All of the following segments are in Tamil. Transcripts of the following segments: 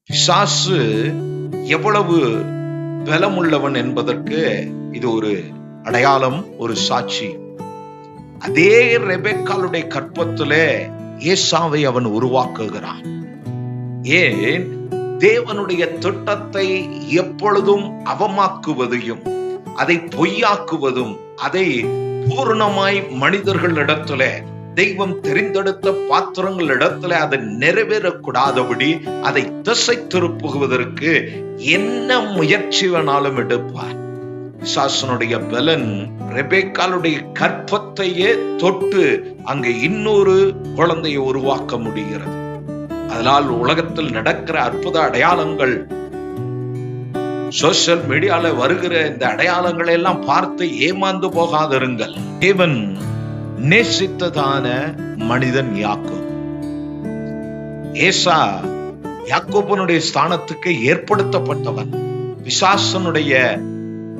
பிசாசு எவ்வளவு பலமுள்ளவன் என்பதற்கு இது ஒரு அடையாளம், ஒரு சாட்சி. அதே ரெபெக்காளுடைய கற்பத்திலே ஏசாவை அவன் உருவாக்குகிறான். ஏன்? தேவனுடைய திட்டத்தை எப்பொழுதும் அவமாக்குவதையும் அதை பொய்யாக்குவதும் அதை பூர்ணமாய் மனிதர்களிடத்துல தெய்வம் தெரிந்தெடுத்த பாத்திரங்களிடத்துல அதை நிறைவேறக்கூடாதபடி அதை திசை திருப்புவதற்கு என்ன முயற்சி வேணாலும் எடுப்பார். பிசாசனுடைய பலன் ரெபெக்காளுடைய கற்பத்தையே தொட்டு அங்க இன்னொரு குழந்தையை உருவாக்க முடிகிறது. அதனால் உலகத்தில் நடக்கிற அற்புத அடையாளங்கள், சோசியல் மீடியால வருகிற இந்த அடையாளங்களை எல்லாம் பார்த்து ஏமாந்து போகாதிருங்கள். தேவன் நேசித்ததான மனிதன் யாக்கோபு. ஏசா யாக்கோபனுடைய ஸ்தானத்துக்கு ஏற்படுத்தப்பட்டவன். பிசாசனுடைய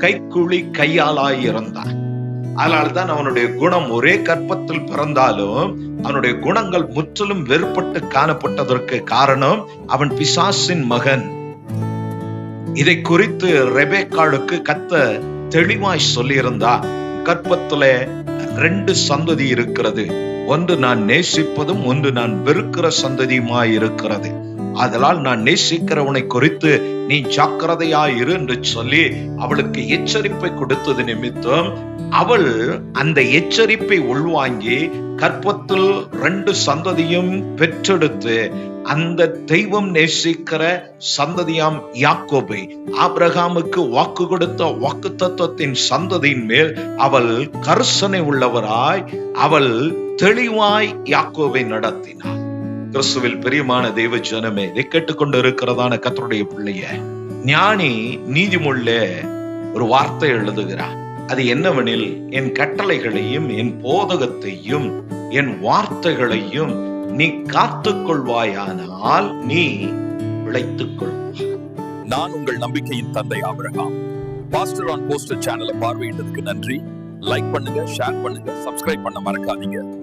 கைக்குழி கையாளாய் இருந்தான். அதனால்தான் அவனுடைய குணம் ஒரே கற்பத்தில் பிறந்தாலும் அவனுடைய குணங்கள் முற்றிலும் வேறுபட்டு காணப்பட்டதற்கு காரணம் அவன் பிசாசின் மகன். இதை குறித்து ரெபெக்காளுக்கு கர்த்தர் தெளிவாய் சொல்லியிருந்தா, கற்பத்துல 2 சந்ததி இருக்கிறது, ஒன்று நான் நேசிப்பதும் ஒன்று நான் வெறுக்கிற சந்ததியுமாய் இருக்கிறது. அதனால் நான் நேசிக்கிறவனை குறித்து நீ ஜாக்கிரதையாயிரு என்று சொல்லி அவளுக்கு எச்சரிப்பை கொடுத்தது நிமித்தம் அவள் அந்த எச்சரிப்பை உள்வாங்கி கற்பத்தில் 2 சந்ததியும் பெற்றெடுத்து அந்த தெய்வம் நேசிக்கிற சந்ததியாம் யாக்கோபை, ஆபிரகாமுக்கு வாக்கு கொடுத்த வாக்கு தத்துவத்தின் சந்ததியின் மேல் அவள் கரிசனை உள்ளவராய் அவள் தெளிவாய் யாக்கோபை நடத்தினார். கிறிஸ்துவில் பிரியமான தெய்வ ஜனமே, இதை கேட்டுக்கொண்டு இருக்கிறதான கர்த்தருடைய பிள்ளைய, ஞானி நீதிமொழியில ஒரு வார்த்தை எழுதுகிறார். அது என்னவெனில், என் கட்டளைகளையும் என் போதகத்தையும் என் வார்த்தைகளையும் நீ காத்துக் கொள்வாயானால் நீ பிழைத்துக் கொள்வாய். நான் உங்கள் நம்பிக்கையின் தந்தை ஆபிரகாம். பாஸ்டர் ஆன் போஸ்டர் சேனலை பார்வையிட்டதுக்கு நன்றி. லைக் பண்ணுங்க, ஷேர் பண்ணுங்க, சப்ஸ்கிரைப் பண்ண மறக்காதீங்க.